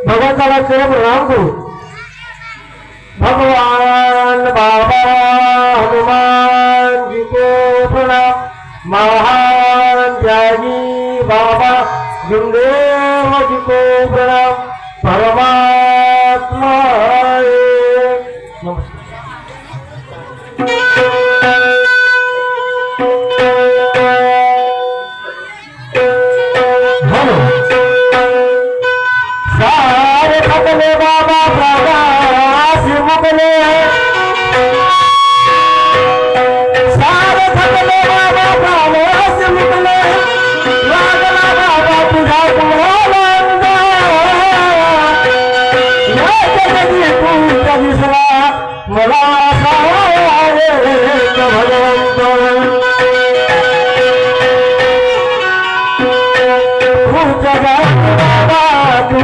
भगवंताला चरण प्रणाम करू। भगवान बाबा हनुमान जी को प्रणाम। महान त्यागी बाबा गुरुदेव जी को प्रणाम। परमात्मा नमस्कार। सारे खतले बाबा प्रकाश मुकले, सारे खतले बाबा प्रकाश मुकले, लागला बाबा तुझा कुमारांना, या जगती तू दिसला मला सारे भगवंत। बाबा तू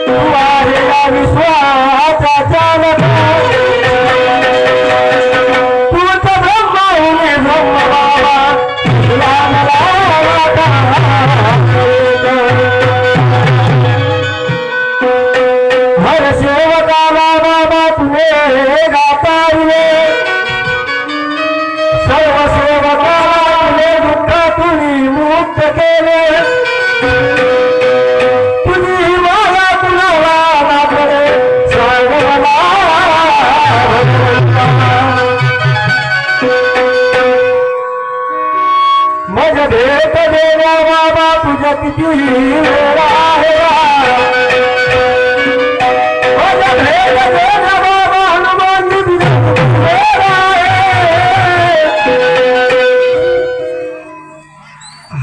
तुम्हारे विश्वासा चालक तू तो ब्रह्मा ब्रह्म बाबा हर सेवकाला बाबा तुझे गाता सर्व सेवकाला तुझे दुःख तुझी मुक्त केले। तुझी मला तुला नागरे सर्वला मज भेट देण्या बाबा तुझ्या किती वेळ आहे। मज भेट देण्या बाबा हनुमान जी तुझ्या किती वेळ आहे।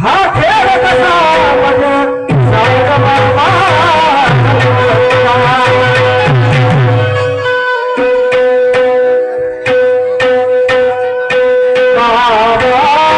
हा खेळ कसा मज साग बाबा बाबा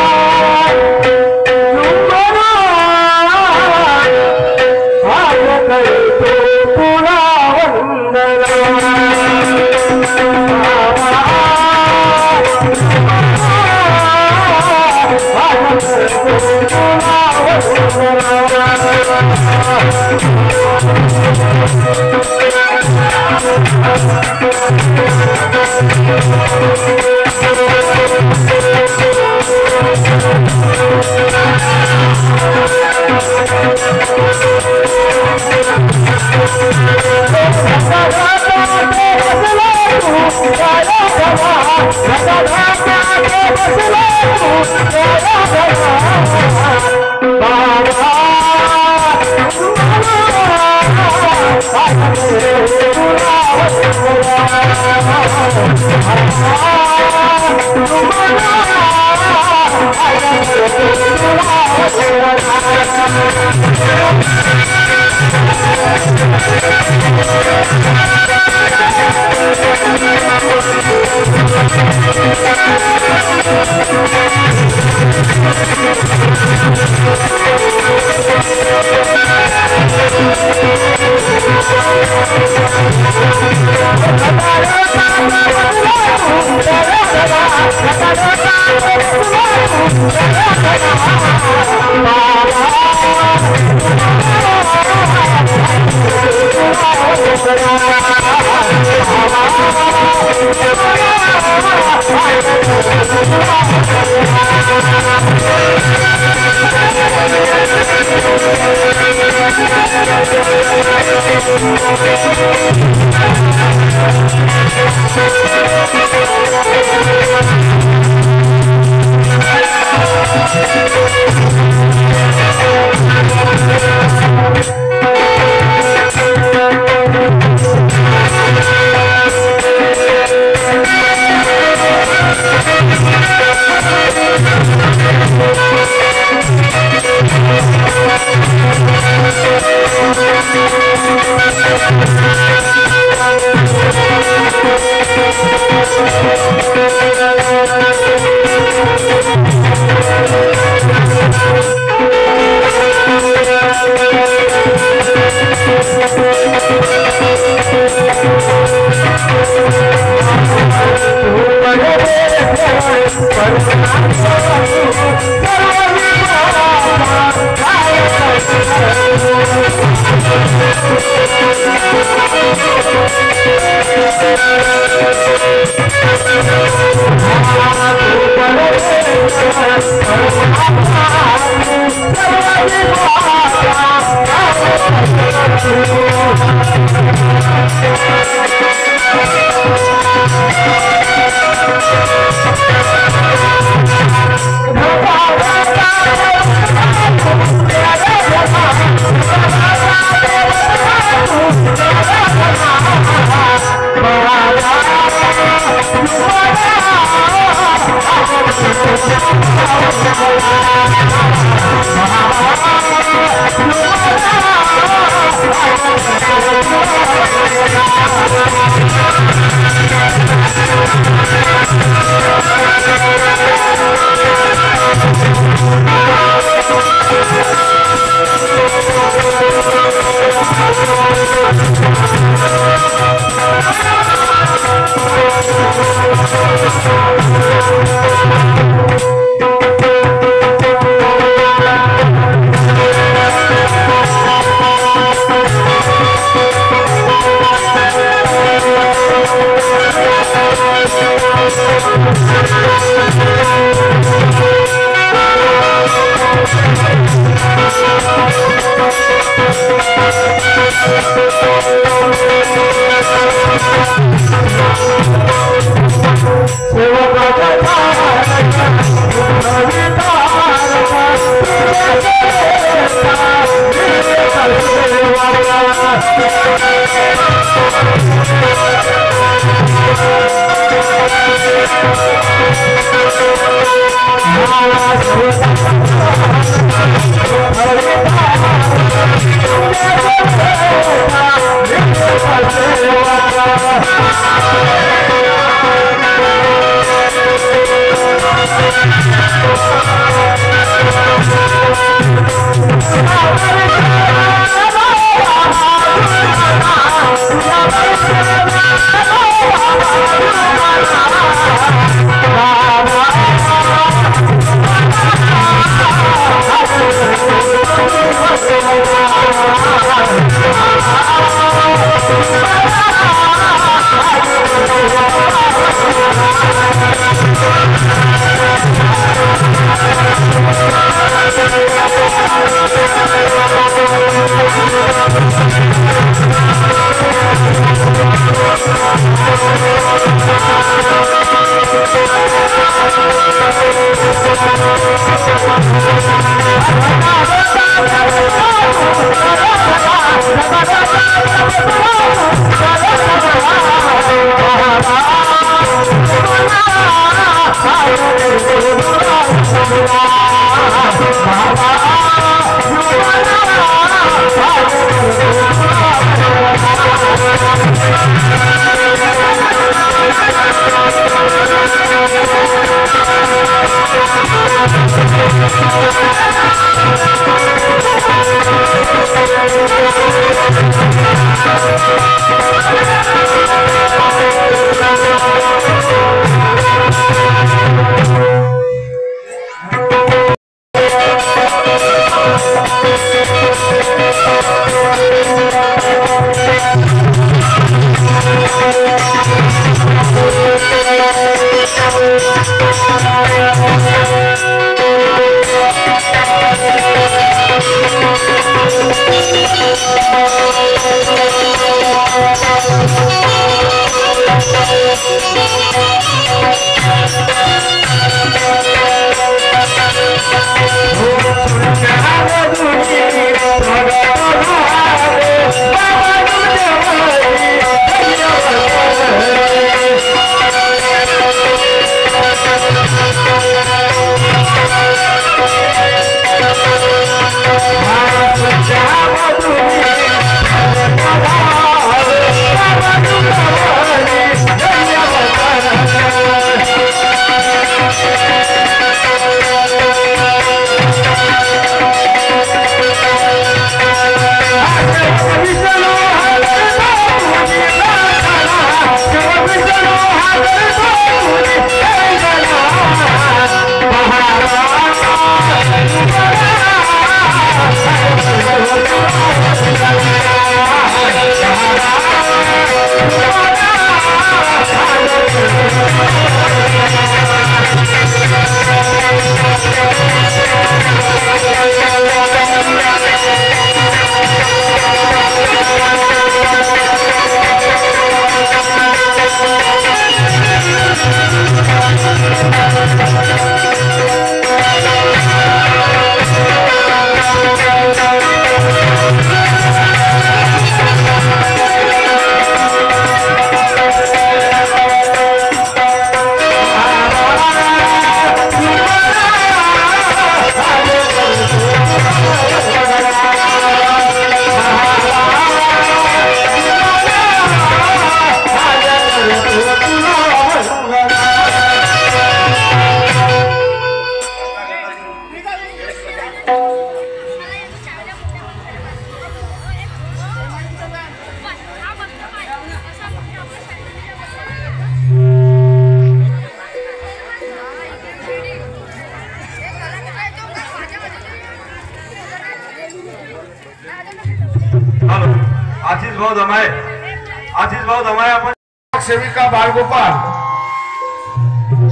आशीष भाऊ दमाय आपण सेविका बाळगोपाल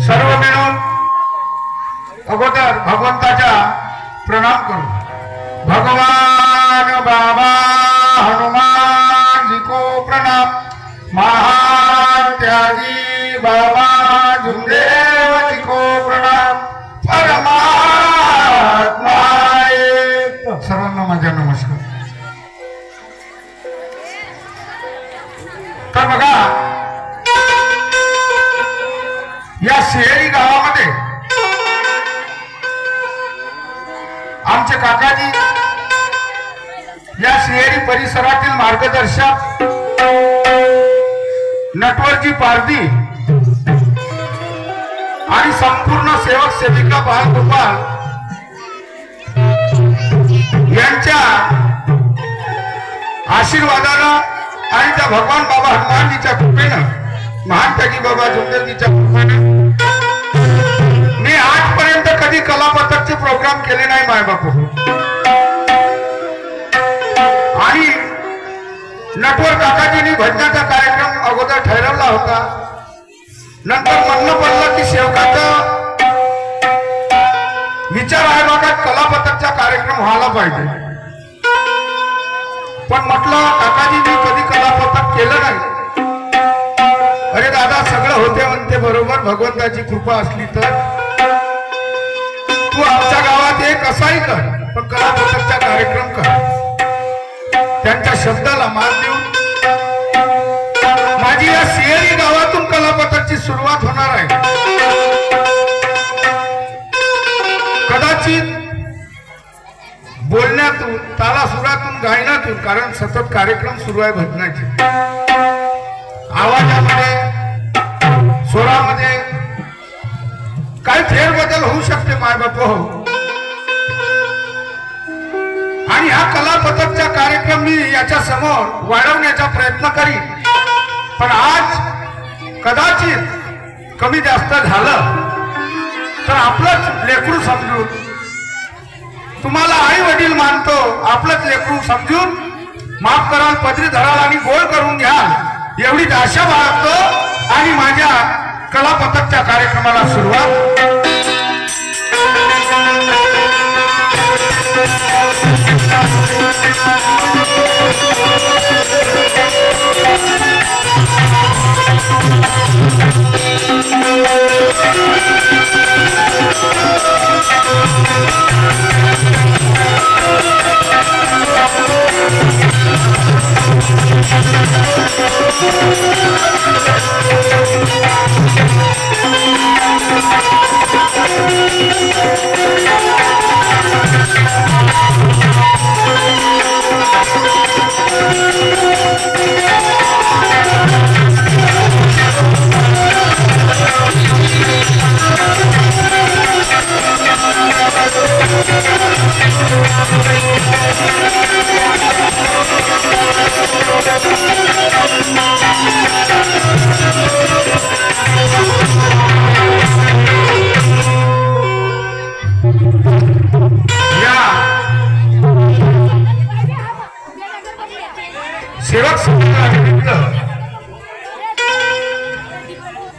सर्व मिळून अगोदर भगवंताच्या प्रणाम करू। भगवान बाबा हनुमान जी को प्रणाम। महान त्यागी बाबा जुमदेव जी को प्रणाम। परमात्मा सर्वांना माझा नमस्कार। तर बघा या शेरी गावामध्ये आमचे काकाजी या शेरी परिसरातील मार्गदर्शक नटवरजी पारधी आणि संपूर्ण सेवक सेविका बाळगोपाल यांच्या आशीर्वादानं आणि त्या भगवान बाबा हनुमानजीच्या कृपेनं महान त्यागी बाबा जुमदेवजीच्या कृपेनं मी आजपर्यंत कधी कलापथकचे प्रोग्राम केले नाही मायबापू। आणि नटवर काकाजींनी भजनाचा कार्यक्रम अगोदर ठरवला होता। नंतर म्हणणं पडलं की सेवकाचा विचार आहे बघा कलापथकचा कार्यक्रम व्हायला पाहिजे। पण म्हटलं काकाजींनी कधी कलापथक केलं नाही। अरे दादा सगळं होते म्हणते बरोबर भगवंताची कृपा असली तर। तू आमच्या गावात एक असाही कर, पण कलापथकचा कार्यक्रम कर. त्यांच्या शब्दाला मान देऊन माझी या सिंहरी गावातून कलापथकची सुरुवात होणार आहे. कदाचित बोलण्यातून, तालासुरातून, गायनातून, कारण सतत कार्यक्रम सुरू आहे भजनाचे, आवाजामध्ये, स्वरामध्ये काही फेरबदल होऊ शकते मायबाप हो. आणि हा कलापथकचा कार्यक्रम मी याच्या समोर वाढवण्याचा प्रयत्न करीन. पण आज कदाचित कमी जास्त झालं तर आपलंच लेकरू समजून, तुम्हाला आई वडील मानतो, आपलंच लेकरू समजून माफ कराल, पदरी धराल आणि गोळ करून घ्याल एवढीच आशा बाळगतो आणि माझ्या कलापथकच्या कार्यक्रमाला सुरुवात. सेवक संघानिमित्त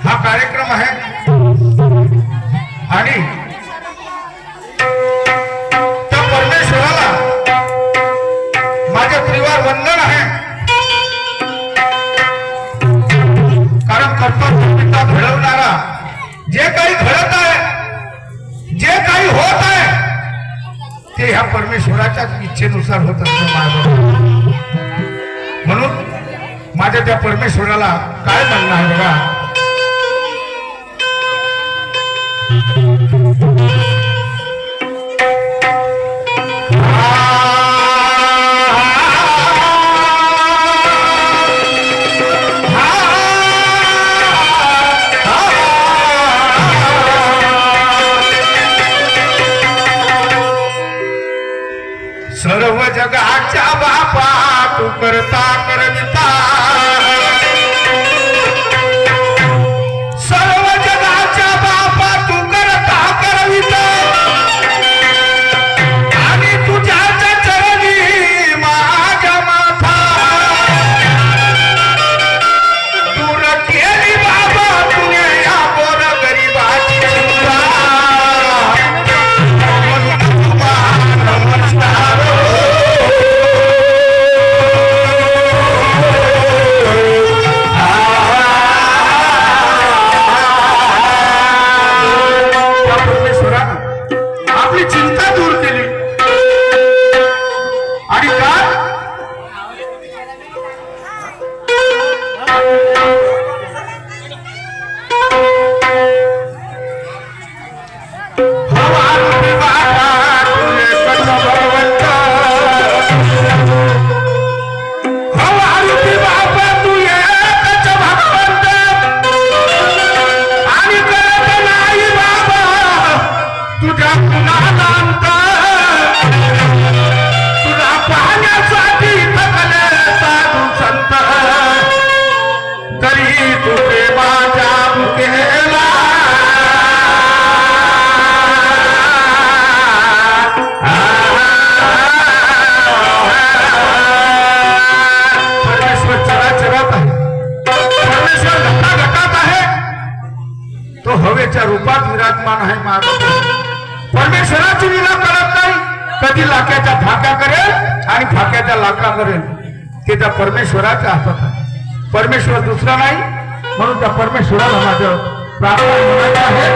हा कार्यक्रम आहे आणि त्या परमेश्वराला माझे त्रिवार वंदन आहे. कारण कर्तव्यता घडवणारा जे काही घडत आहे, जे काही होत आहे ते ह्या परमेश्वराच्याच इच्छेनुसार होत असतं. म्हणून माझ्या त्या परमेश्वराला काय म्हणणं आहे बघा. सर्व जगाच्या बापा तू करता करविता, सर्व जगाच्या बापा तू करता करविता, आणि तुझ्याच चरणी माझा माथा दूर केली बाबा तुने या गोर गरीबाची चिंता. रूपात विराजमान आहे. परमेश्वराची लीला करत नाही, कधी लाक्याच्या फाक्या करेल आणि फाक्याच्या लाका करेल ते त्या परमेश्वराच्या हातात आहे. परमेश्वर दुसरा नाही, म्हणून त्या परमेश्वराला माझं प्रार्थना म्हणायचं आहे.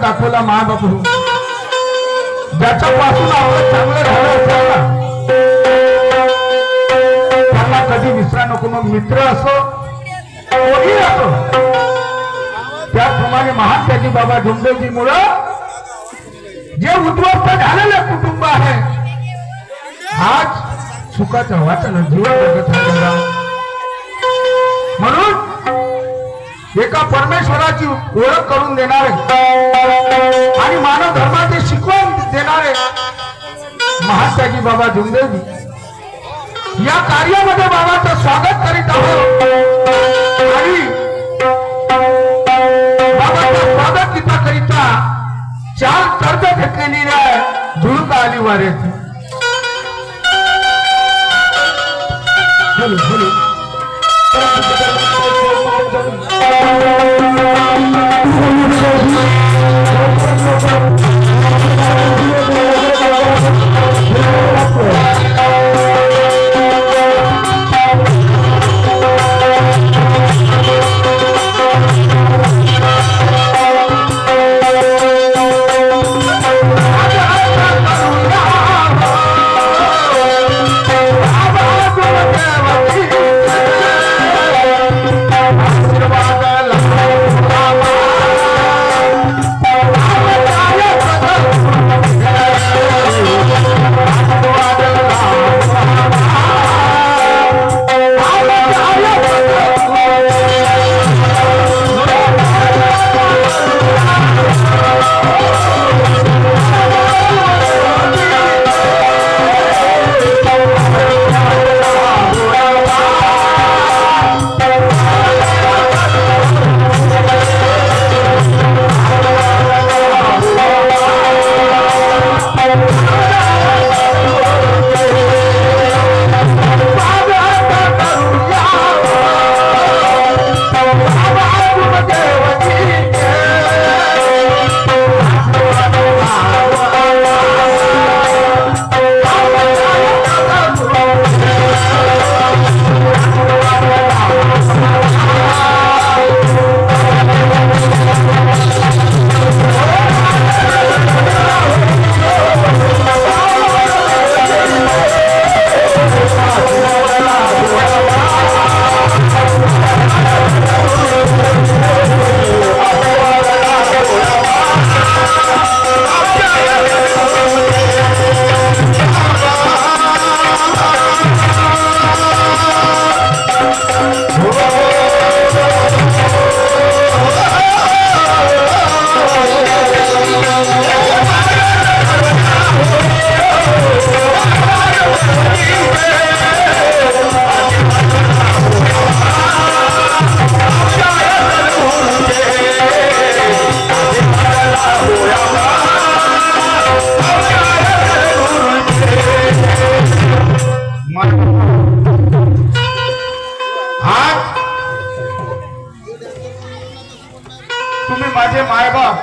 दाखवला महाबापू ज्याच्यापासून आपण चांगलं राहिलं त्यांना कधी विसरा नको. मग मित्र असो कोणी असो. त्याप्रमाणे महान त्याजी बाबा झुंबेजी मुळे जे उद्ध्वस्त झालेले कुटुंब आहे आज सुखाचं वाचन जीवन जगत आहे. म्हणून एका परमेश्वराची ओळख करून देणारे आणि मानव धर्माचे शिकवण देणारे महान त्याजी बाबा झुंबेजी या कार्यामध्ये बाबाचं स्वागत करीत आहोत. आणि बाबाच्या स्वागत गीताकरिता 4 कर्ज घेतलेली आहे झुळूक आली वारेत. माझे मायबाप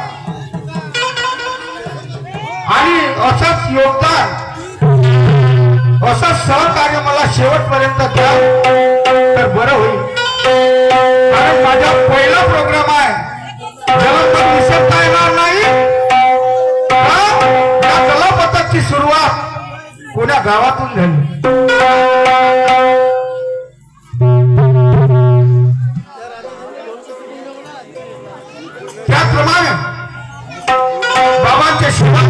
आणि असंच योगदान असंच सहकार्य मला शेवटपर्यंत द्या तर बरं होईल. कारण माझा पहिला प्रोग्राम आहे, ज्याला तर विसरता येणार नाही. या कलापथकची सुरुवात कोण्या गावातून झाली. त्याप्रमाणे बाबांचे शिवा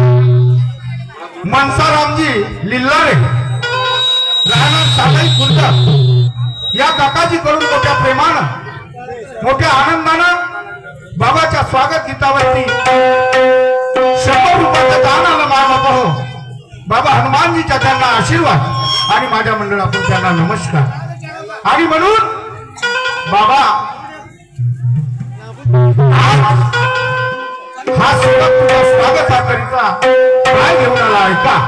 मनसारामजी लिल्लारे राहणार सालाई खुर्द या काकाजी कडून मोठ्या प्रेमानं मोठ्या आनंदानं बाबाच्या स्वागत गीतावरती 100 रुपयाचं दान आलं मायबापा हो. बाबा हनुमानजीच्या त्यांना आशीर्वाद आणि माझ्या मंडळातून त्यांना नमस्कार. आणि म्हणून बाबा हा सेवक तुझ्या स्वागताकरिता काय घेऊन आला ऐका.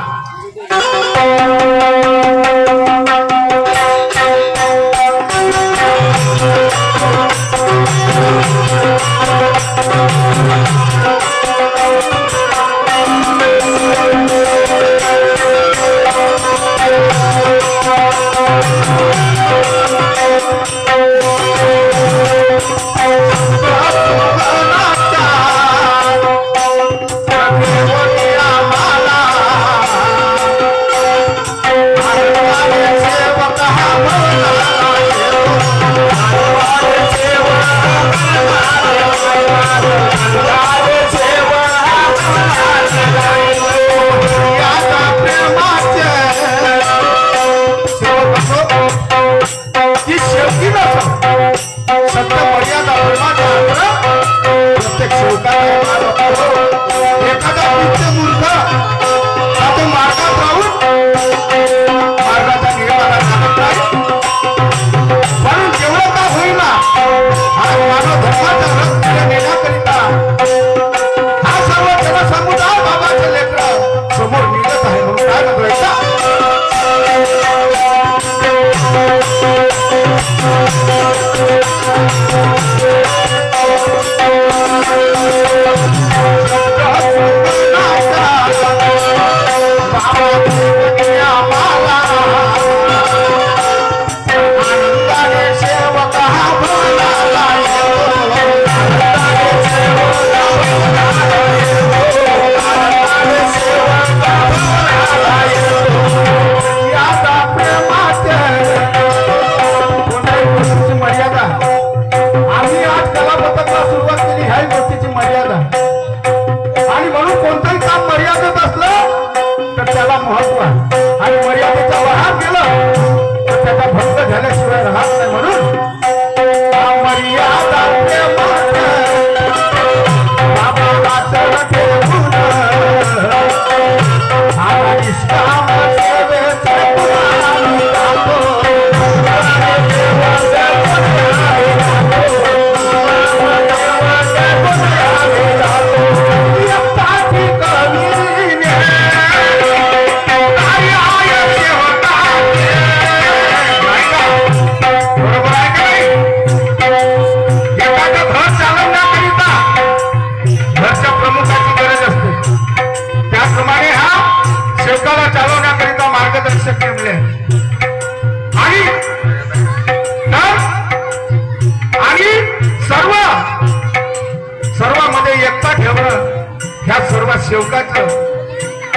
सेवकाचं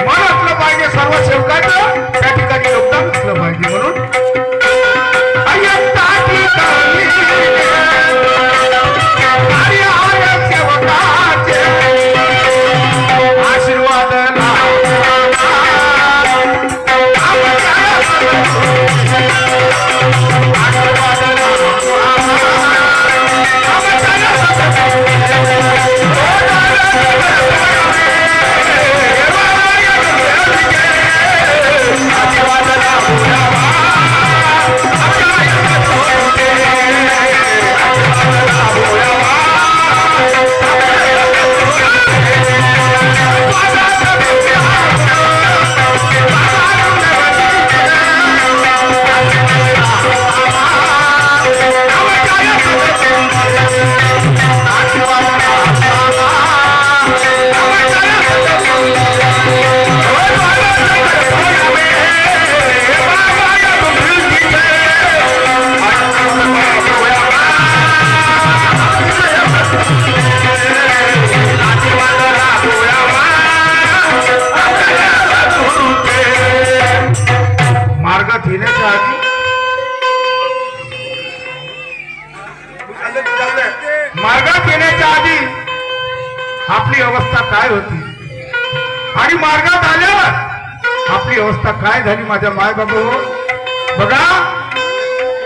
मन असलं पाहिजे, सर्व सेवकाचं त्या ठिकाणी योगदान असलं पाहिजे. म्हणून आशीर्वाद पिण्याच्या आधी मार्गात येण्याच्या आधी आपली अवस्था काय होती आणि मार्गात आल्यावर आपली अवस्था काय झाली माझ्या माय बाबू. बघा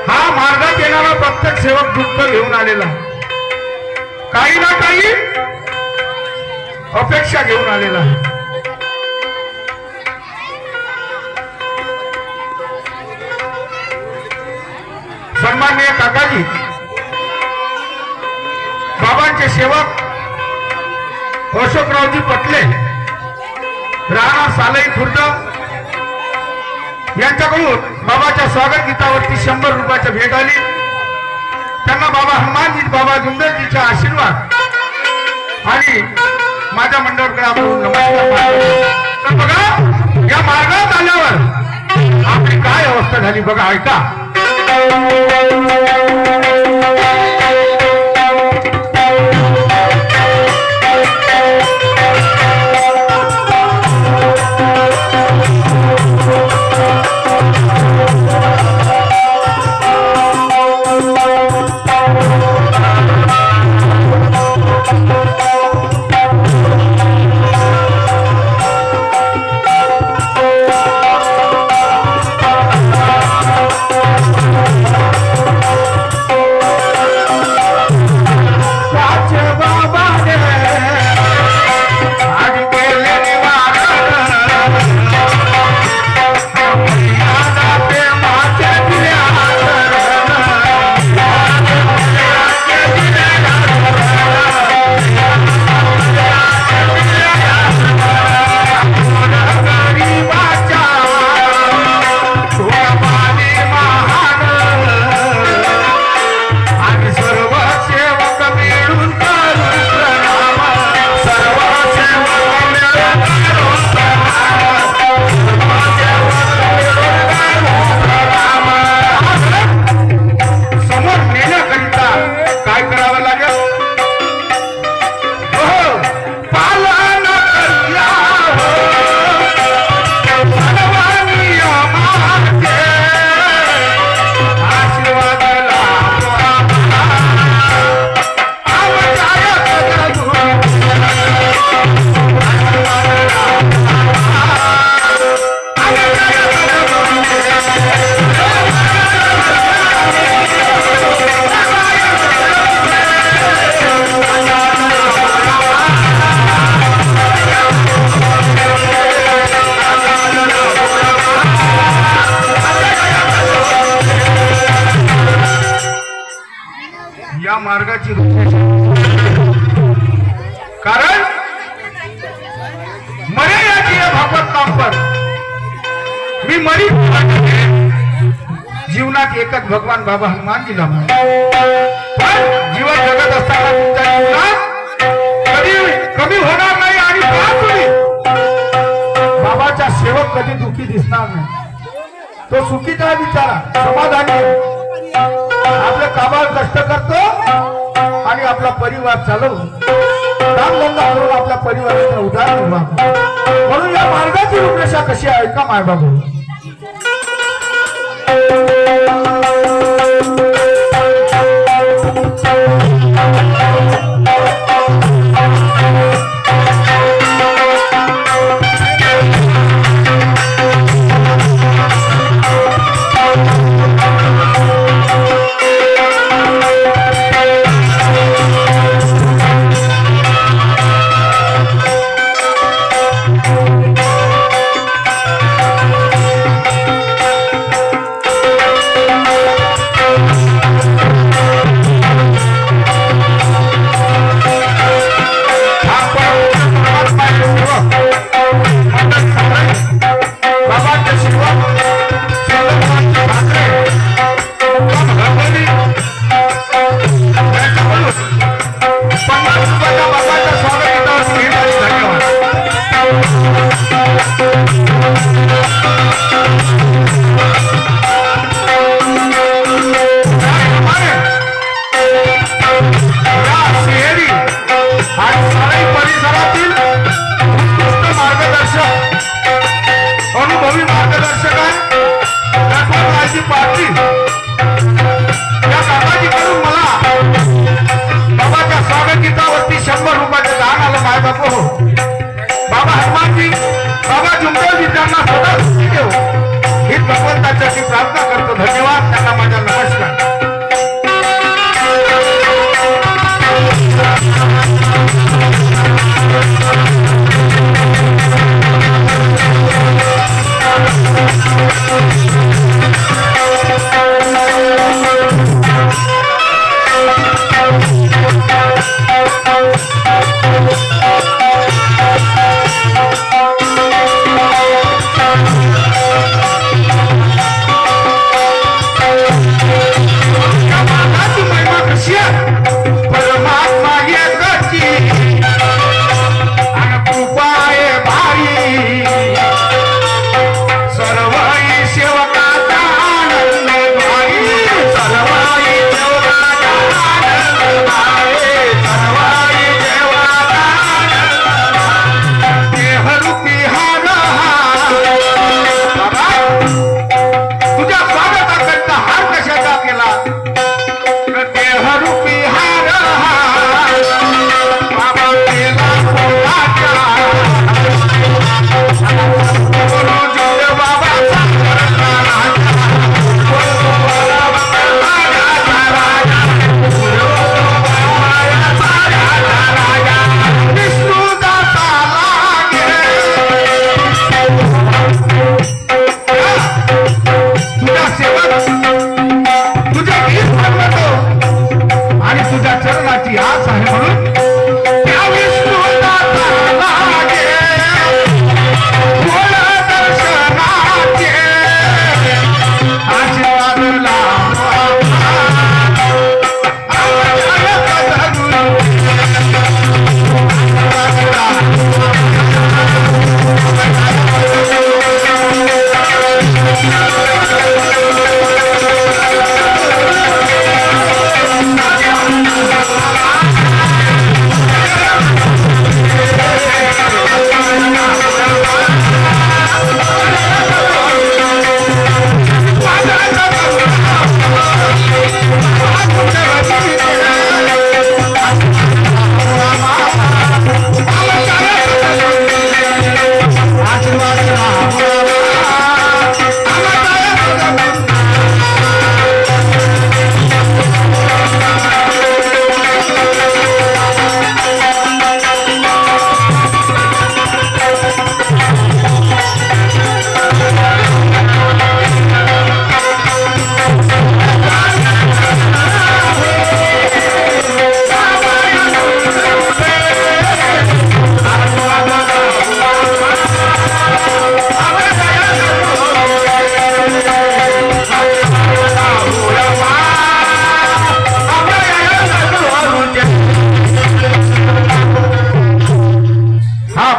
हा मार्गात येणारा प्रत्येक सेवक दुःख घेऊन आलेला, काही ना काही अपेक्षा घेऊन आलेला आहे. सन्माननीय काकाजी बाबांचे सेवक अशोकरावजी पटले राणा सालई खुर्द यांच्याकडून बाबाच्या स्वागत गीतावरती 100 रुपयाची भेट आली. त्यांना बाबा हनुमानजी बाबा जुंदरजीचा आशीर्वाद आणि माझ्या मंडळाकडे आपण नमस्कार. तर बघा या मार्गात आल्यावर आपली काय अवस्था झाली बघा, ऐका. मार्गाची कारण मरे याची भागवत नाम पर मी मरी जीवनात एकच भगवान बाबा हनुमानजीला पण जीवन जगत असताना तुमच्या जीवनात कधी कमी होणार नाही आणि बाबाचा सेवक कधी दुःखी दिसणार नाही. तो सुखीचा बिचारा समाधानी आपले कामावर कष्ट करतो आणि आपला परिवार चालवून कामधंदा करून आपल्या परिवाराचा उदाहरण म्हणून या मार्गाची रूपरेषा कशी आहे का माय बाबू.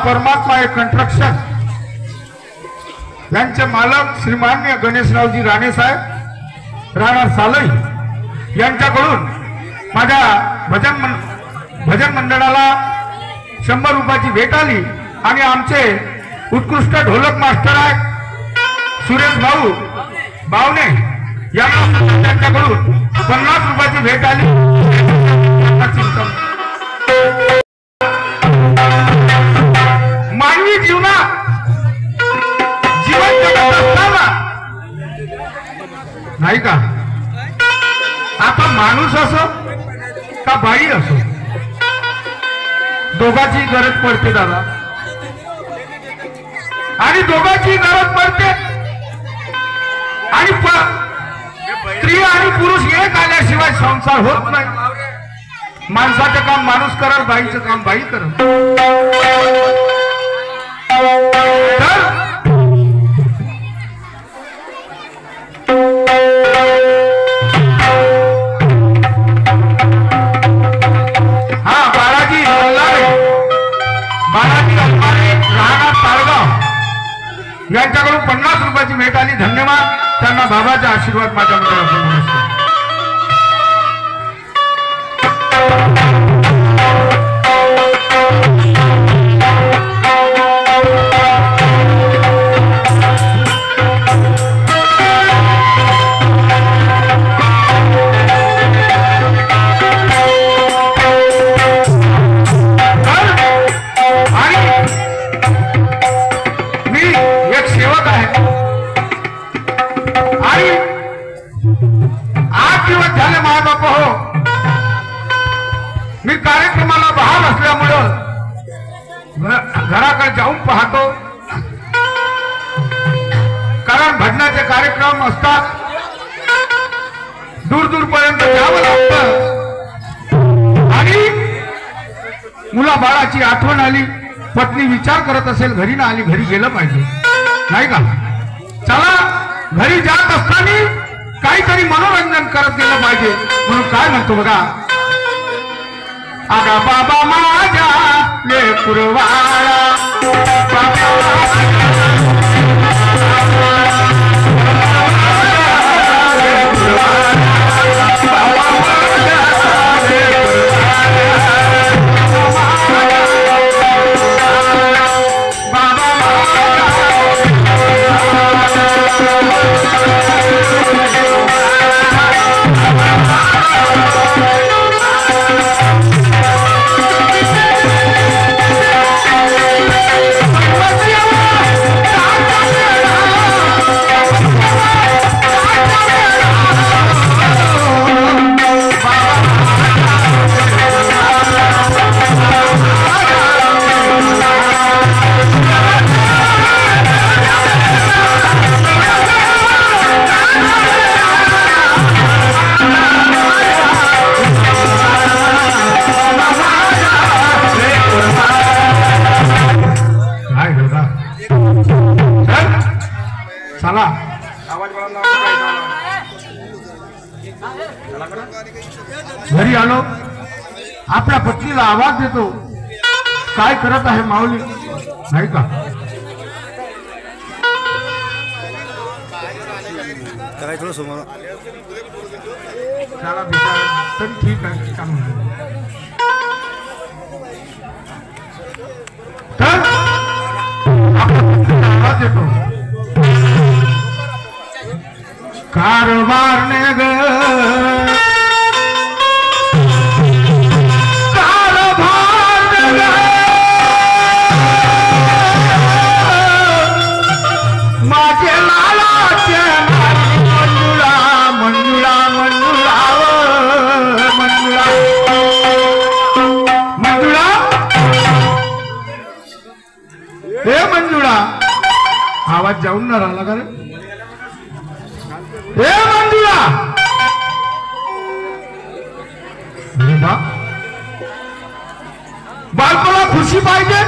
परमात्मा कंस्ट्रक्शन यांचे मालक श्रीमान्य गणेशरावजी राणे साहेब राणा सालई यांच्याकडून माझ्या भजन मंडळाला 100 रुपयाची भेट आली आणि आमचे उत्कृष्ट ढोलक मास्टर आहेत सुरेश भाऊ बावणे यांना त्यांच्याकडून 50 रुपयाची भेट आली। मानवी जीवनात जीवन जगत असताना नाही का आता माणूस असो का बाई असो दोघांची गरज पडते दादा आणि दोघांची गरज पडते आणि स्त्री आणि पुरुष एक आल्याशिवाय संसार होत नाही। माणसाचं काम माणूस करल बाईचं काम बाई करल। यांच्याकडून 50 रुपयाची भेट आली। धन्यवाद त्यांना बाबाचा आशीर्वाद माझ्याकडे असेल। मी कार्यक्रमाला बहाल असल्यामुळं घराकडे जाऊन पाहतो कारण भजनाचे कार्यक्रम असतात दूर दूर पर्यंत जावं लागतं आणि मुलाबाळाची आठवण आली पत्नी विचार करत असेल घरी ना आली घरी गेलं पाहिजे नाही का। चला घरी जात असताना काहीतरी मनोरंजन करत गेलं पाहिजे म्हणून काय म्हणतो बघा आगा बाबा माझ्या लेकुरवाळा चला घरी आलो आपल्या पत्नीला आवाज देतो काय करत आहे माऊली नाही का काय थोडं समोर चला बेटा तरी ठीक आहे का म्हणतो तर आपण आवाज येतो कारभार ने ग माझे लालाचे मंजुळा मंजुळा मंजुळा मंजुळा मंजुळा हे मंजुळा आवाज जाऊन ना राहिला का रे हे मंजुळा बालपणा खुशी पाहिजे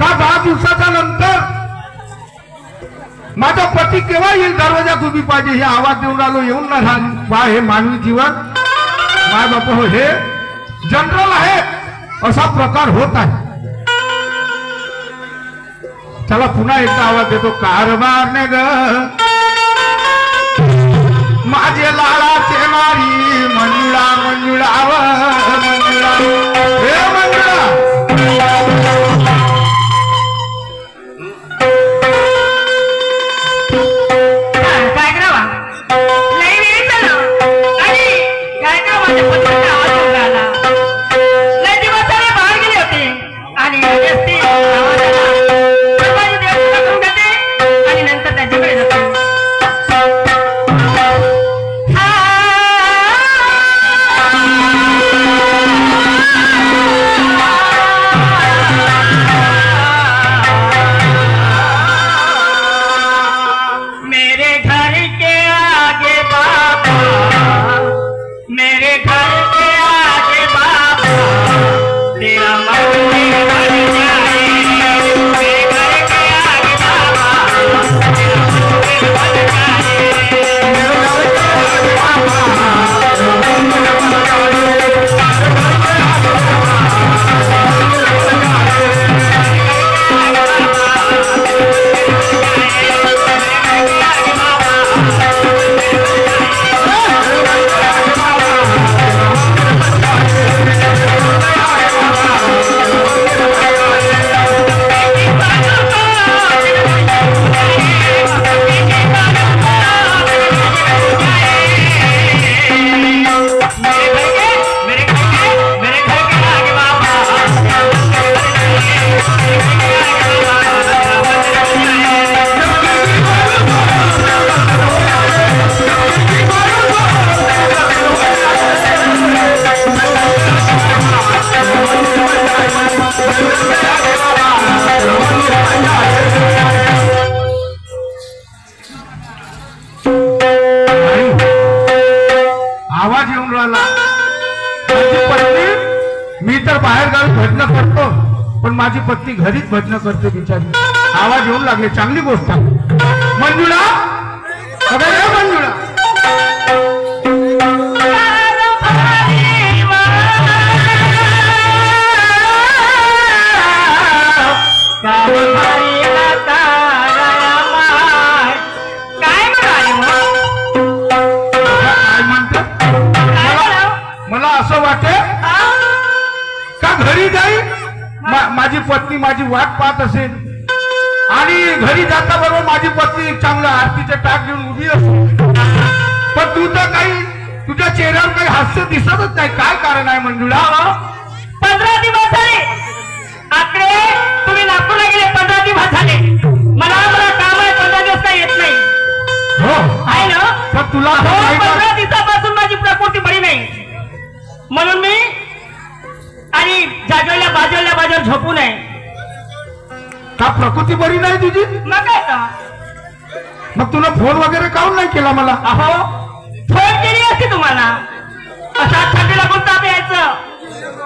का 10 दिवसाच्या नंतर माझा पती केव्हा येईल दरवाजात उभी पाहिजे हे आवाज देऊन आलो येऊन ना राहा हे मानवी जीवन माय बाप हो हे जनरल आहे असा प्रकार होत आहे चला पुन्हा एकदा आवाज देतो कारभार ने ग माझे लालाचे मारी मंजुळा मंजुळा मंजुळा हे मंजुळा आवाज येऊन राहिला माझी पत्नी मी तर बाहेर गावी भजन करतो पण माझी पत्नी घरीच भजन करते बिचारी आवाज येऊन लागले चांगली गोष्ट आहे मंजुळा अरे मंजुळा मला असं वाटे का घरी जाईल माझी पत्नी माझी वाट पाहत असेल आणि घरी जाता बरोबर माझी पत्नी चांगलं आरतीचे टाक घेऊन उभी असेल पण तू तर काही तुझ्या चेहऱ्यावर काही हास्य दिसतच नाही काय कारण आहे मंजुळा 15 दिवस झाले आकडे तुम्ही नागपूरला गेले 15 दिवस झाले मला काम आहे 15 दिवस काही येत नाही हो आहे ना पण तुला 15 दिवसापासून माझी प्रकृती बरी नाही म्हणून मी आणि जागेला बाजूला झोपू नये का प्रकृती बरी नाही तुझी मग काय का मग तुला फोन वगैरे काऊन नाही केला मला अहो फोन केली असती तुम्हाला अशा छातीला पण ताप यायचं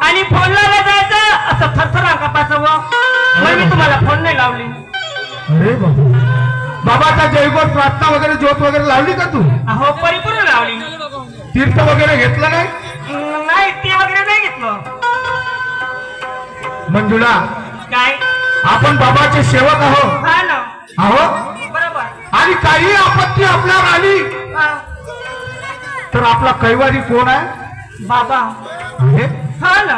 आणि फोन लावला जायचं असं थरथर अंगापाचं म्हणून मी तुम्हाला फोन नाही लावली अरे बाबाचा जयगोर प्रार्थना वगैरे ज्योत वगैरे लावली का तू अहो परिपूर्ण लावली तीर्थ वगैरे घेतलं नाही नाही ते वगैरे नाही घेतलं मंजुळा काय आपण बाबाचे सेवक आहो हा ना आहो बरोबर आणि काही आपत्ती आपल्यावर आली हा. तर आपला कैवारी कोण आहे? बाबा. आहे हा ना.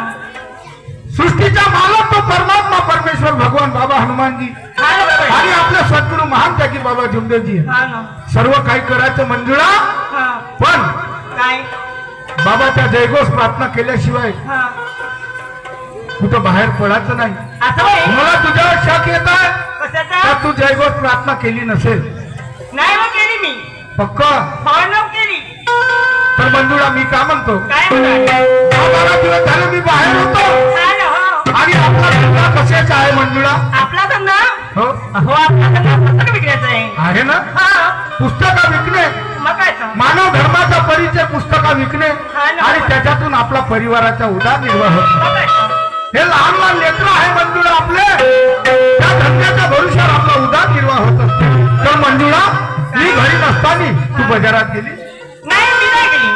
सृष्टीचा मालक तो परमात्मा परमेश्वर भगवान बाबा हनुमानजी हा ना बाबा. आणि आपले सद्गुरू महान त्यागी बाबा जुमदेवजी हा ना. सर्व काही करायचं मंजुळा, हा. पण काय? बाबाच्या जयघोष प्रार्थना केल्याशिवाय हा. कुठं बाहेर पडायचं नाही. असं होय? मला तुझ्यावर शक येत आहे कशाचा? तर तू जयघोष प्रार्थना केली नसेल. नाही मग केली मी. पक्क फॉलो केली. तर मंजुळा मी का म्हणतो, काय म्हणाले? 12 दिवस झाले मी बाहेर होतो हा ना. हो. आणि आपला धंदा कशाचा आहे मंजुळा? आपला धंदा? हो हो, आपला धंदा पुस्तक विकण्याचा आहे. आहे ना. हा. पुस्तका विकणे, मग काय तर? मानव धर्माचा परिचय पुस्तका विकणे आणि त्याच्यातून आपला परिवाराचा उदरनिर्वाह होतो. मग काय तर? हे लहान लहान लेकरं आहे मंजुळा आपले, त्या धंद्याच्या भरोश्यावर आपला उदरनिर्वाह होत असते. तर मंजुळा मी घरी नसताना तू बाजारात गेली? नाही, मी नाही गेली.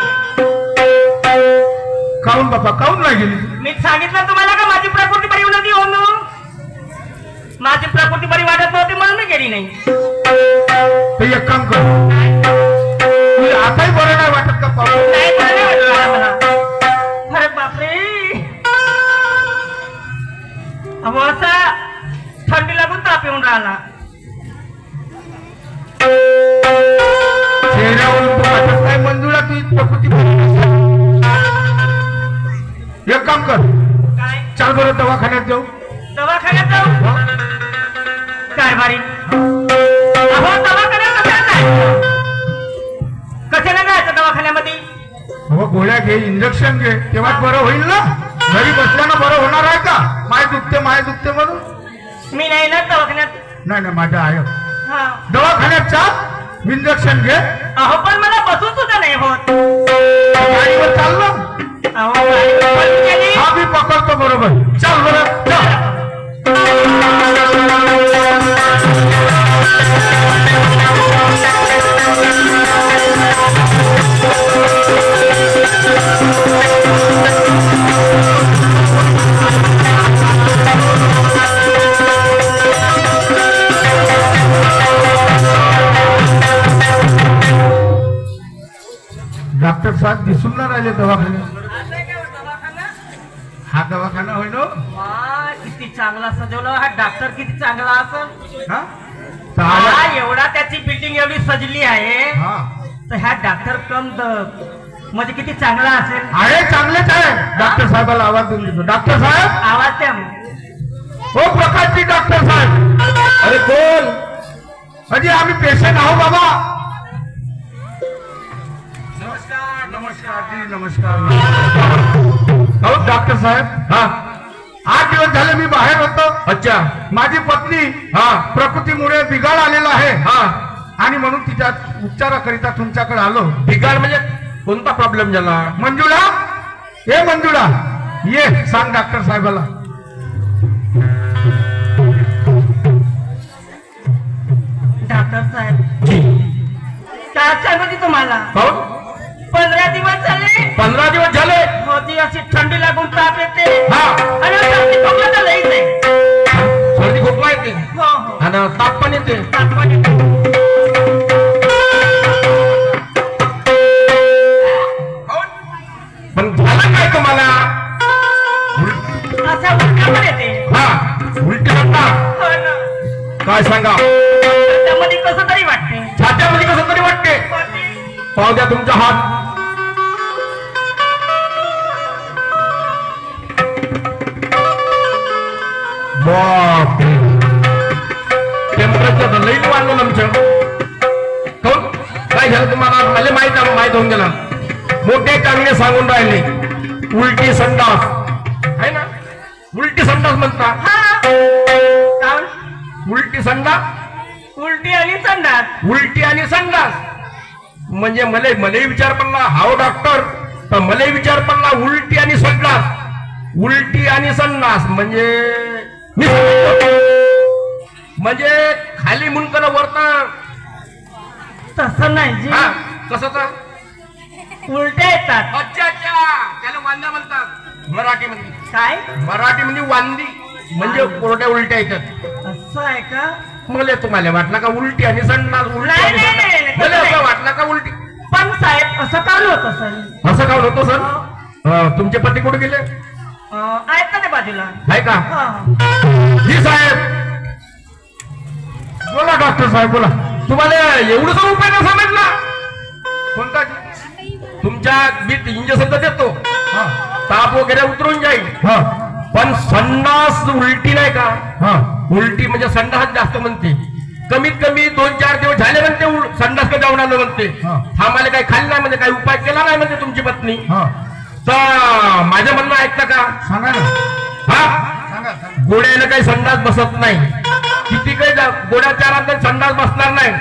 काऊन बाबा, काऊन नाही गेली? मी सांगितलं तुम्हाला का माझी प्रकृती बरी नव्हती म्हणून. माझी प्रकृती बरी वाटत नव्हती म्हणून मी गेली नाही. तर एक काम कर, तुला आताही बरं नाही वाटत का पाहू? नाही, बरं नाही वाटलं मला. अरे बापरे, अहो असा थंडी लागून ताप येऊन राहिला. चेहऱ्यावरून तू वाटत नाही मंजुळा ती प्रकृती बरी नसेल. एक काम कर, काय? चाल बरं दवाखान्यात जाऊ. दवाखान्यात जाऊ? काय भारी. अहो दवाखान्यात कशाला जायचं? कशाला जायचं दवाखान्यामध्ये? हो गोळ्या घे, इंजेक्शन घे, तेव्हा बरं होईल ना. घरी बसल्यानं बरं होणार आहे का? माय दुखते म्हणून? मी नाही ना दवाखान्यात. नाही नाही, माझं आहे. हा. दवाखान्यात चाल, इंजेक्शन घे. अहो पण मला बसून सुद्धा नाही होत. गाडीवर चाललो, अहो गाडी बंद केली. हा मी पकडतो बरोबर. चाल बरं चल. डॉक्टर साहेब दिसून ना राहिले दवाखान्यात. हा दवाखाना होय ना. किती चांगला सजवला हा डॉक्टर, किती चांगला असेल. हा हा, एवढा त्याची बिल्डिंग एवढी सजली आहे हा तर ह्या डॉक्टर कम म्हणजे किती चांगला असेल. आहे, चांगलेच आहे. डॉक्टर साहेबाला आवाज देऊन देतो. डॉक्टर साहेब, आवाज द्या. हो प्रकाशजी डॉक्टर साहेब. अरे कोण? अजी आम्ही पेशंट आहो बाबा. नमस्कार नमस्कार जी, नमस्कार. हो डॉक्टर साहेब, हा 8 दिवस झाले मी बाहेर होतो. अच्छा. माझी पत्नी प्रकृतीमुळे बिघाड आलेला आहे. हा, आणि म्हणून तिच्या उपचाराकरिता तुमच्याकडे आलो. बिघाड म्हणजे कोणता प्रॉब्लेम झाला? मंजुळा, हे मंजुळा ये, सांग डॉक्टर साहेबाला. डॉक्टर साहेब काय सांगते तुम्हाला? 15 दिवस झाले. 15 दिवस झाले. होती अशी थंडी लागून ताप येते. हा, आणि सर्दी खोकला तर लईच आहे. सर्दी खोकला येते हो हो, आणि ताप पण येते. ताप पण येते. पण झालं काय तुम्हाला? अशा उलट्या पण येते. हा, उलटी म्हणतात. हो ना. काय सांगा? त्यामध्ये कसं तरी वाटते. छात्यामध्ये कसं तरी वाटते. पाहू द्या तुमचा हात. बापरे, टेम्परेचर लई वाढलं आमचं. कोण काय झालं तुम्हाला? मला माहित होऊन गेला. मोठे चांगले सांगून राहिले उलटी संडास आहे ना. उलटी संडास म्हणतात. हा, उलटी संडास, उलटी आणि संडास. उलटी आणि संडास म्हणजे मलाही विचार पडला, हाव डॉक्टर, तर मलाही विचार पडला उलटी आणि संडास. उलटी आणि संडास म्हणजे खाली मुंडकन वरतं. तसं नाही जी. कसं तर उलट्या येतात. अच्छा अच्छा, त्याला वांद्या म्हणतात मराठीमध्ये. काय? मराठीमध्ये वांदी म्हणजे कोरड्या उलट्या येतात. असं आहे का? मला तुम्हाला वाटला का उलटी आणि संडास उलटी नाही, आणि नाही, नाही, संडास? नाही, मला नाही. असं वाटलं का उलटी. पण साहेब असं काल होतं सर. असं का होतं सर? तुमचे पती कुठे गेले? आहेत ना ते बाजूला. आहे का? हा. जी साहेब बोला. डॉक्टर साहेब बोला. तुम्हाला एवढं तर उपाय नाही समजला? कोणता? तुमच्या मी इंजेक्शन तर देतो, हा ताप वगैरे उतरून जाईल, हा पण संडास उलटी नाही का? हा उलटी म्हणजे संडास जास्त म्हणते. कमीत कमी 2-4 दिवस झाले म्हणते संडास का जाऊन आलं म्हणते. हा. थांबायला काही खाल्लं नाही म्हणजे काही उपाय केला नाही म्हणजे तुमची पत्नी. हा तर माझं म्हणणं ऐकतं का? सांगा ना. हा, सांगा सांगा. गोड्याला काही संडास बसत नाही. किती काही गोड्या चारात संडास बसणार नाही.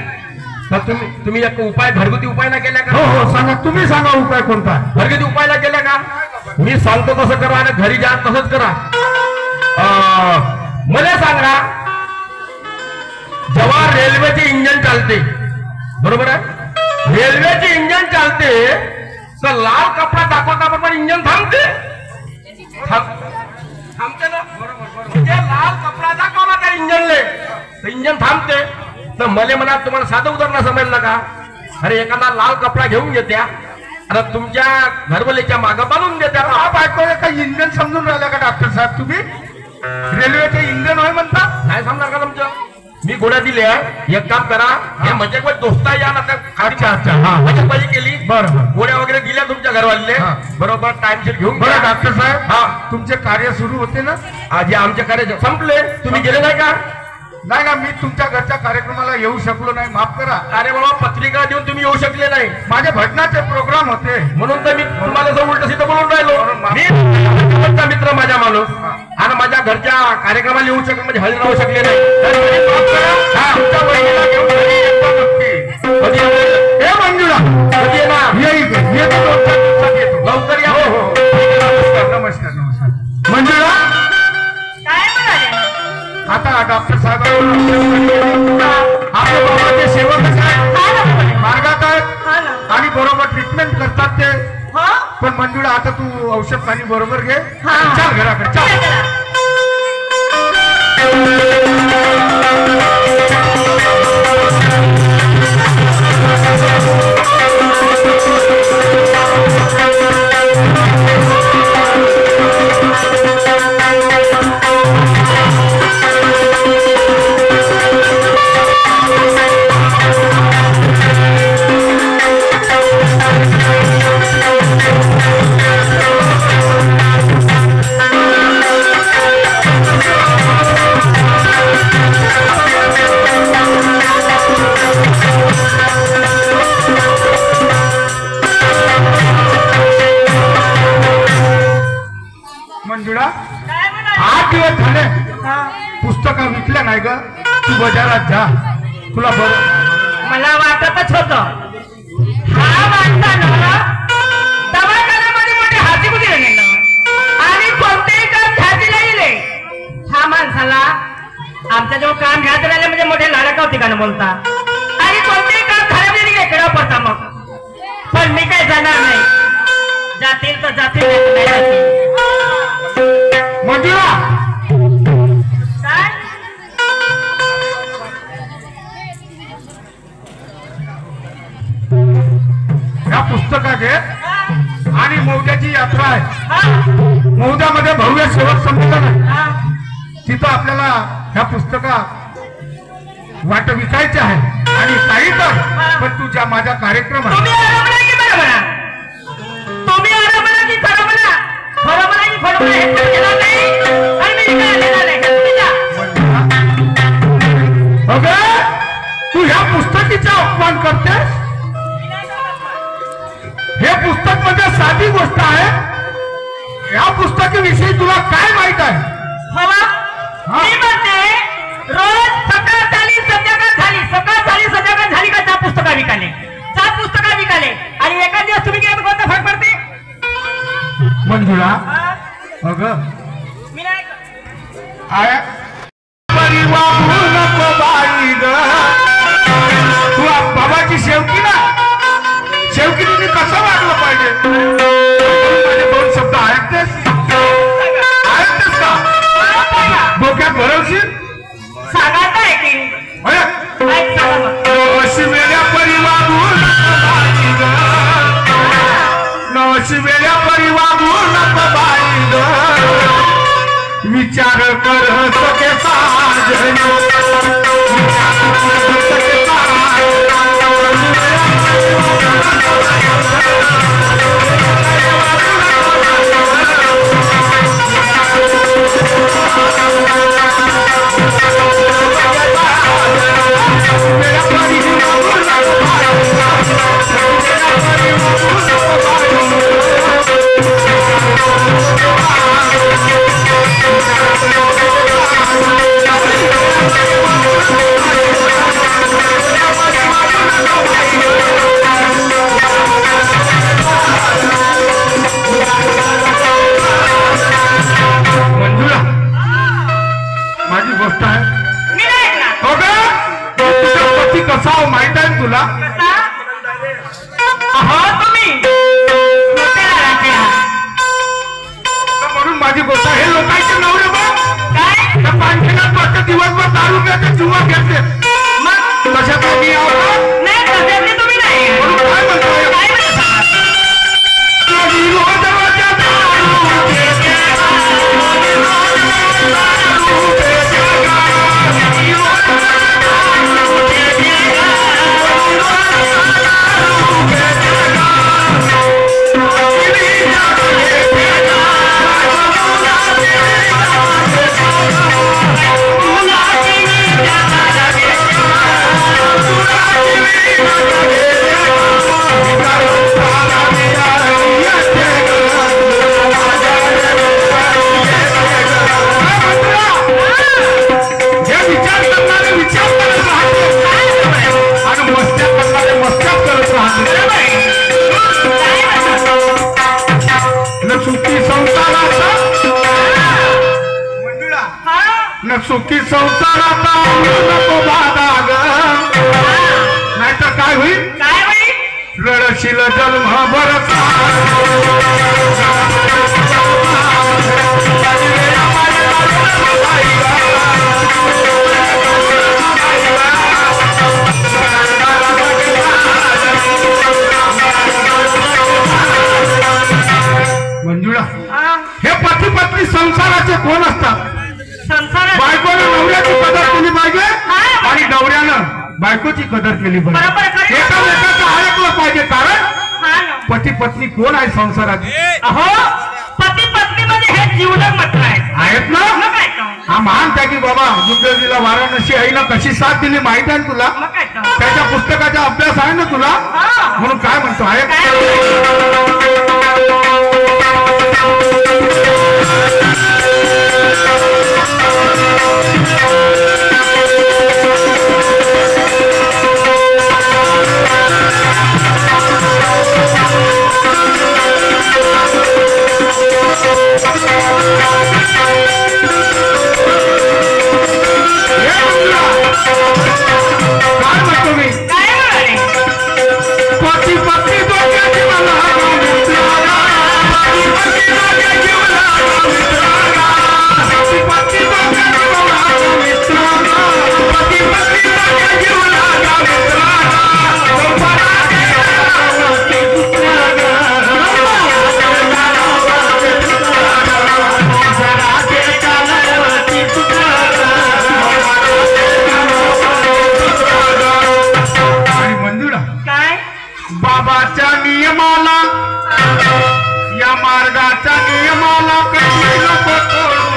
तर तुम्ही एक उपाय, घरगुती उपाय ना केल्या हो का? हो सांगा. तुम्ही सांगा उपाय कोणता? घरगुती उपायला केल्या का? मी सांगतो तसं करा आणि घरी जा तसंच करा. मला सांगा, जेव्हा रेल्वेचे इंजन चालते, बरोबर आहे, रेल्वेचे इंजन चालते तर लाल कपडा दाखवता पण इंजन थांबते. थांबते ना? म्हणजे लाल कपडा दाखवला त्या इंजनले तर इंजन थांबते. तर मला म्हणा, तुम्हाला साधं उदाहरण समजलं का? अरे एखादा लाल कपडा घेऊन घेत्या आणि तुमच्या घरवलीच्या मागं बांधून देत्या. हा बायको का इंजन समजून राहिला का डॉक्टर साहेब तुम्ही? रेल्वेचे इंजन होय म्हणता? नाही समजणार का तुमचं? मी गोळ्या दिल्या. एक काम करा, हे म्हणजे दोस्ता या ना. अच्छा अच्छा. हा मजाकबाजी केली, बरं बरं. गोळ्या वगैरे दिल्या तुमच्या घरवाले, हा. बरोबर टाइमशीर घेऊन बरं घ्या. डॉक्टर साहेब, हा, तुमचे कार्य सुरू होते ना? आज आमच्या कार्य संपले. तुम्ही गेले नाही का? नाही ना, मी तुमच्या घरच्या कार्यक्रमाला येऊ शकलो नाही, माफ करा. अरे बाबा, पत्रिका देऊन तुम्ही येऊ शकले नाही माझे भजनाचे प्रोग्राम होते. म्हणून तर मी तुम्हाला उलट सिद्ध बोलून राहिलो. मी तुमचा मित्र, माझा माणूस, आणि माझ्या घरच्या कार्यक्रमाला येऊ शकले म्हणजे हजर राहू शकले नाही. तर तुम्ही माफ करा. हा, तुमच्या बहिणीला घेऊन घरी येतो नक्की. कधी येणार? हे मंजुळा, कधी येणार? येतो 2-4 दिवसात येतो. लवकर या. हो हो. नमस्कार नमस्कार नमस्कार. मंजुळा, काय म्हणाले? आता डॉक्टर साहेब आपल्या बाबाचे सेवक आहेत, हा ना म्हणे. मार्गात आहेत हा ना. आणि बरोबर ट्रीटमेंट करतात ते. हा? पण मंजुळा, आता तू औषध पाणी बरोबर घे. हा. चाल घराकडे चाल. चला, चला. मंजुळा, काय म्हणाले? 8 दिवस झाले हा. पुस्तकं विकल्या नाही ग. तू बाजारात जा, तुला बरं. मला वाटतच होत, हा माणसानं दवाखान्यामध्ये मोठे हातीबुद्धी गेलं आणि कोणतेही काम घ्यायचे राहिले. हा माणसाला आमच्या जवळ काम घ्यायचं राहिले म्हणजे मोठे लाडकाव ठिकाणं बोलता आणि कोणतेही काम झालं म्हणजे इकडं पडता. मग पण मी काय जाणार नाही. जातील तर जातील, नाही तर नाही जातील. मंजुळा, काय? ह्या पुस्तका घे. आणि मौद्याची यात्रा आहे. हा? मौद्यामध्ये भव्य सेवक संमेलन आहे. हा? तिथं आपल्याला ह्या पुस्तका वाट विकायचे आहे. आणि काही तर पण तुझ्या माझ्या कार्यक्रमात तुम्ही आराम म्हणा की बरं म्हणा? तुम्ही आराम म्हणा की खरं म्हणा? खरं म्हणा की खोटं म्हणा हे तर केलं नाही आणि मी काय आलेला नाही. तुम्ही जा. अगं, तू ह्या पुस्तकीचा अपमान करतेस. हे पुस्तक म्हणजे साधी गोष्ट आहे. या पुस्तकाविषयी तुला काय माहित आहे? हवा मी म्हणते, रोज सकाळ झाली संध्याकाळ झाली, सकाळ झाली संध्याकाळ झाली का 4 पुस्तकं विकाले, 4 पुस्तकं विकाले आणि एका दिवस तुम्ही गेलं कोणता फरक पडते? मंजुळा, हा? अगं मी नाही. आय परिवार नको बाई ग. तू बाबाची शेवकी ना, शेवकीने कसं वागलं पाहिजे? माझे 2 शब्द ऐकतेस का? डोक्यात भरवशील? सांगायचं आहे की वेळा परी वागू नको बाई ग विचार कर सके साजन कसा हो माहित आहे तुला म्हणून माझी गोष्ट हे लोकांचे नवरे बघ त्या पाणखिनात वाटतं दिवसभर दारू प्यायचे जुवा घेतले मग तशात मी तुम्ही नाही म्हणून काय म्हणतोय सुखी संसारात नको बाधा ग नाहीतर काय होईल रडशील जन्म भरता मंजुळा हे पती पत्नी संसाराचे कोण असतात बायकोनं नवऱ्याची कदर केली पाहिजे आणि नवऱ्यानं बायकोची कदर केली पाहिजे एकामेकाचं ऐकलं पाहिजे कारण पती पत्नी कोण आहे संसारात अहो पती पत्नी मध्ये हे जीवलग म्हटलं आहेत ना हा महान त्यागी बाबा जुंदेजीला वाराणसी आईला कशी साथ दिली माहित आहे तुला त्याच्या पुस्तकाचा अभ्यास आहे ना तुला म्हणून काय म्हणतो आहे बाबाच्या नियमाला या मार्गाच्या नियमाला कधी नको तोडू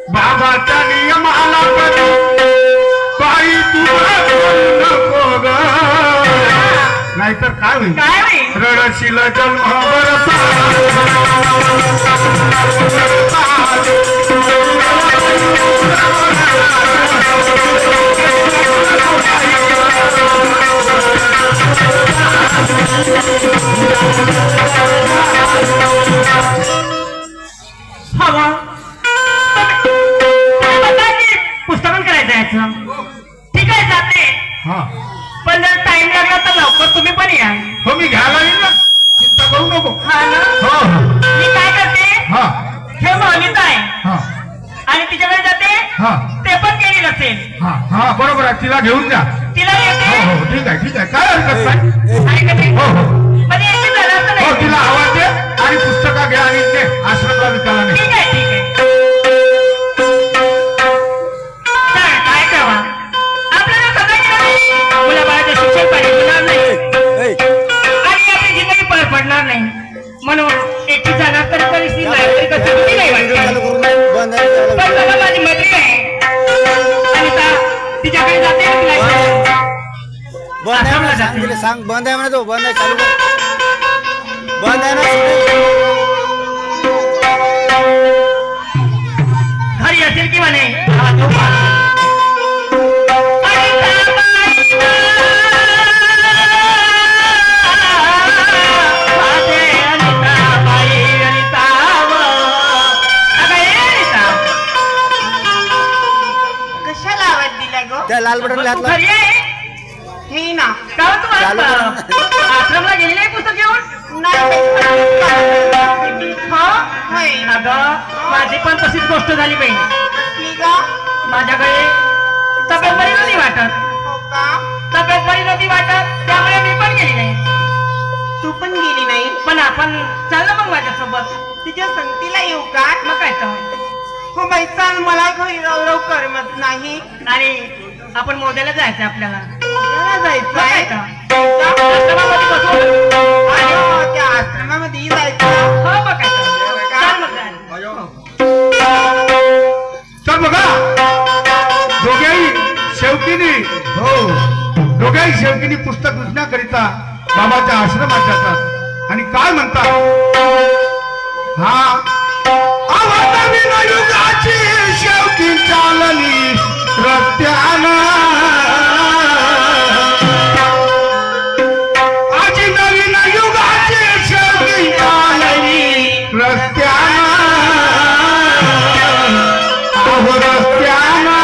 बाबाच्या नियमाला कधी काही तुला नको ग नाहीतर काय होईल रडशील जन्म बरसा पुस्तकं करायचं याचं ठीक आहे जाते पण जर टाइम लागला तर लवकर तुम्ही पण या हो मी घ्यायला येईल ना चिंता करू नको हा ना मी काय करते हे मालित आहे आणि तिच्याकडे जाते ते पण केलेलं असेल बरोबर आहे तिला घेऊन जा तिला येते ठीक आहे काय हरकत नाही. आहे का नाही? हो हो म्हणजे याची झालं असं हो नाही. तिला आवाज दे आणि पुस्तका घ्या आणि ते आश्रमला विकायला नाही. ठीक आहे तर काय करावा आपल्याला सगळ्यांना मुलाबाळाचं शिक्षण पाहिजे होणार नाही आणि आपली जिंदगी पडणार नाही म्हणून एकटी जाणार तरी परिस्थिती नाही तरी कसं किती नाही वाटत. पण बघा माझी मैत्रीण आहे अनिता तिच्याकडे जाते आश्रमला जाते. सांग बंद आहे म्हणा तो बंद आहे चालू बंद आहे ना घरी असेल की म्हणे हा तो कशाला आवाज दिला गो? त्या लाल बटन घातला घरी आहे हे ना का हो तू आश्रमला गेली नाही पुस्तक घेऊन नाही हा होय. अगं माझी पण तशीच गोष्ट झाली बाई. मी ग? माझ्याकडे तब्येत बरी नव्हती वाटत हो का? तब्येत बरी नव्हती वाटत त्यामुळे मी पण गेली नाही. तू पण गेली नाही? पण आपण चाललं मग माझ्यासोबत. तुझ्या संगतीला येऊ का? मग काय तर हो बाई चाल मला घरी रवरव करमत नाही. आणि आपण मोद्याला जायचं आपल्याला. मला मग काय जायचंय. तर आश्रमामध्ये बसून आणि हो, त्या आश्रमामध्ये जायचं. हो मग काय तर चाल मग जायला. तर बघा दोघेही शेवटीने दोघेही शेवटीने पुस्तक विकण्याकरिता बाबाच्या आश्रमात जातात आणि काय म्हणतात हा नवीन युगाची शेवटी चालली रस्त्यानं आजी नवीन युगाची शेवटी चालली रस्त्यानं अहो रस्त्यानं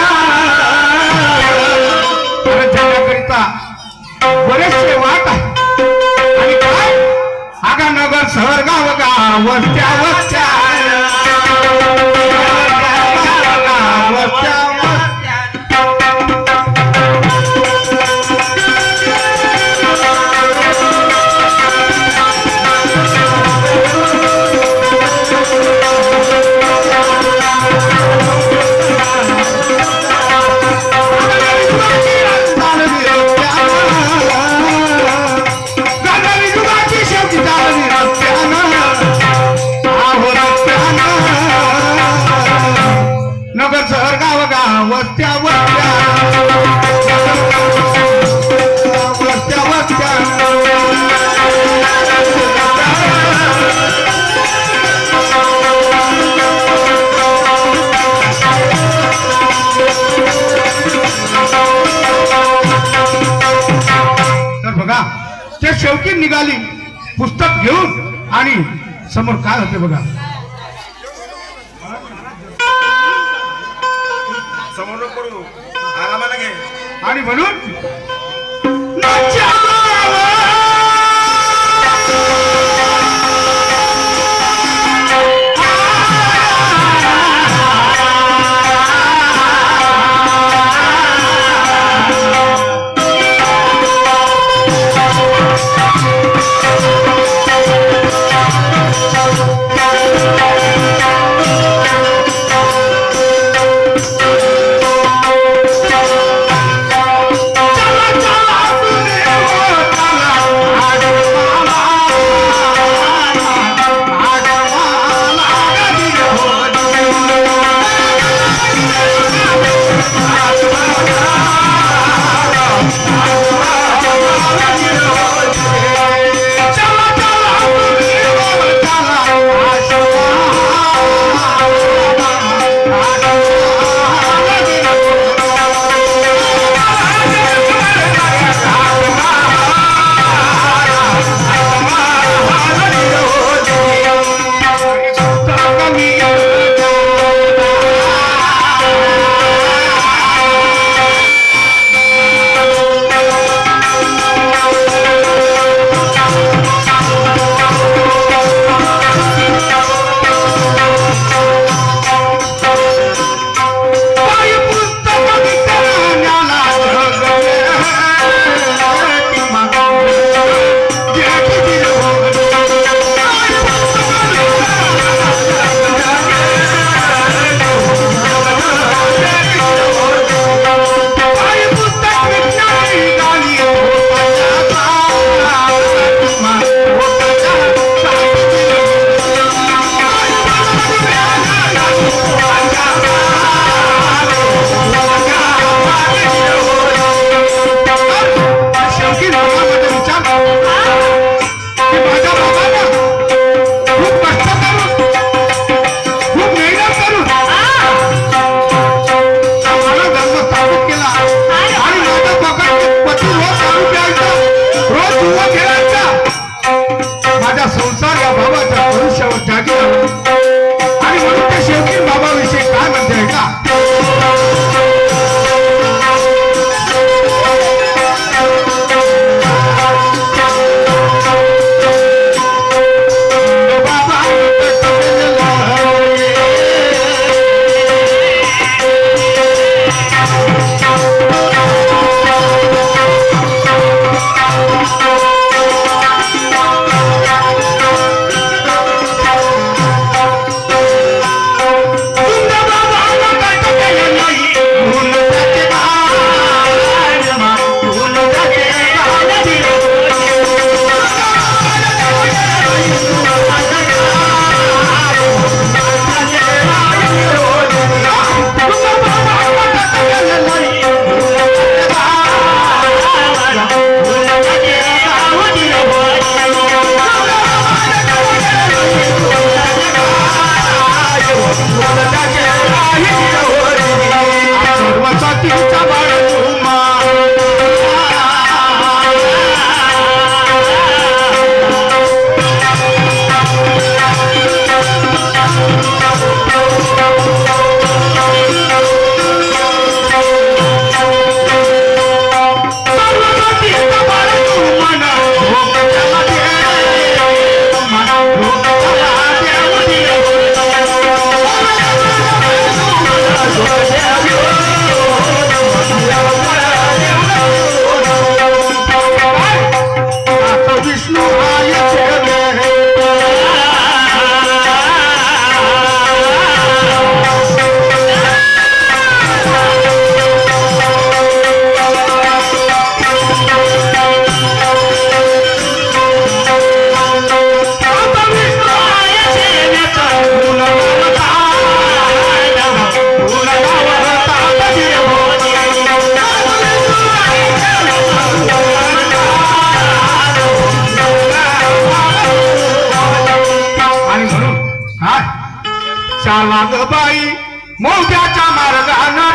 जाण्याकरिता बरेचसे वाट आहे आणि काय आगा नगर शहर गाव वस्त्या वस्त्या नगर शहर गाव गाव वस्त्या वस्त्या वस्त्या वस्त्या तर बघा ते शेवटी निघाली पुस्तक घेऊन आणि समोर काय होते बघा समोर करू आरामाला घे आणि म्हणून चला रोज जुवा खेळायचा माझ्या संसार या बाबाच्या भविष्यावर जागी आला आणि म्हणून त्या शेवटी बाबाविषयी काय म्हणते का बाई मोठ्याच्या मार्गानं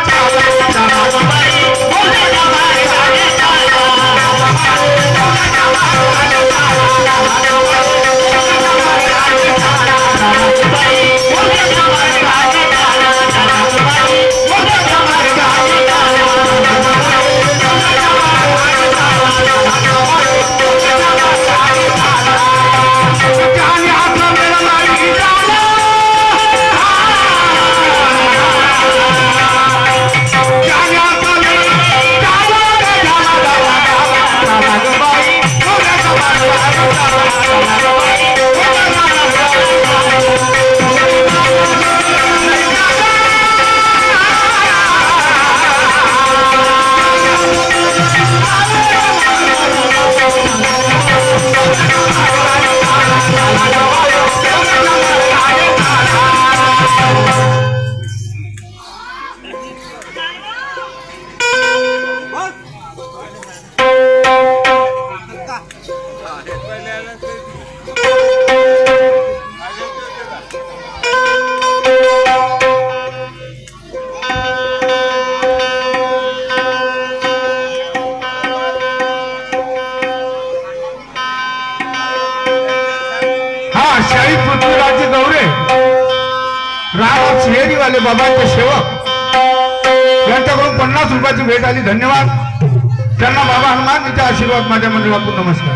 शाही पृथ्वीराज गौरे राम शेरीवाले बाबांचे सेवक यांच्याकडून 50 रुपयाची भेट आली. धन्यवाद. त्यांना बाबा हनुमानजीचे आशीर्वाद माझ्या मंडळातून नमस्कार.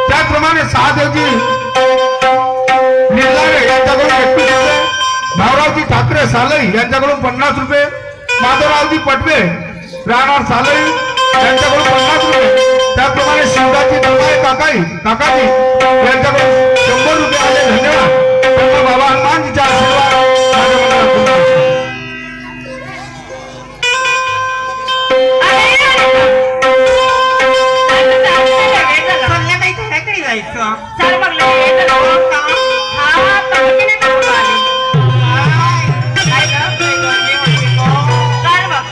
त्याचप्रमाणे सहादेवजी निर्लारे यांच्याकडून 21 रुपये, भावरावजी ठाकरे सालई यांच्याकडून 50 रुपये, माधवरावजी पटवे राहणार सालई यांच्याकडून 50 रुपये, त्याचप्रमाणे शिवराजी दरबाई काकाजी यांच्याकडून 100 रुपये आले. धन्यवाद. त्यांना बाबा हनुमानजीचा आशीर्वाद माझ्या मंडळातून. संध्याकाळी घराकडे जायचं. चल मग लगेच हा तमकीने करून आली. काय गं? चल मग.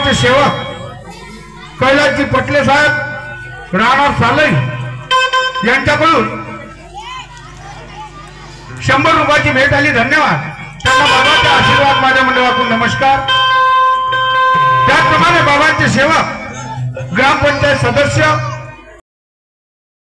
बाबांचे सेवक कैलासजी पटले साहेब राणा सालई यांच्याकडून 100 रुपयाची भेट आली. धन्यवाद. त्यांना बाबांचा आशीर्वाद माझ्या मंडळाकडून नमस्कार. त्याचप्रमाणे बाबांचे सेवक ग्रामपंचायत सदस्य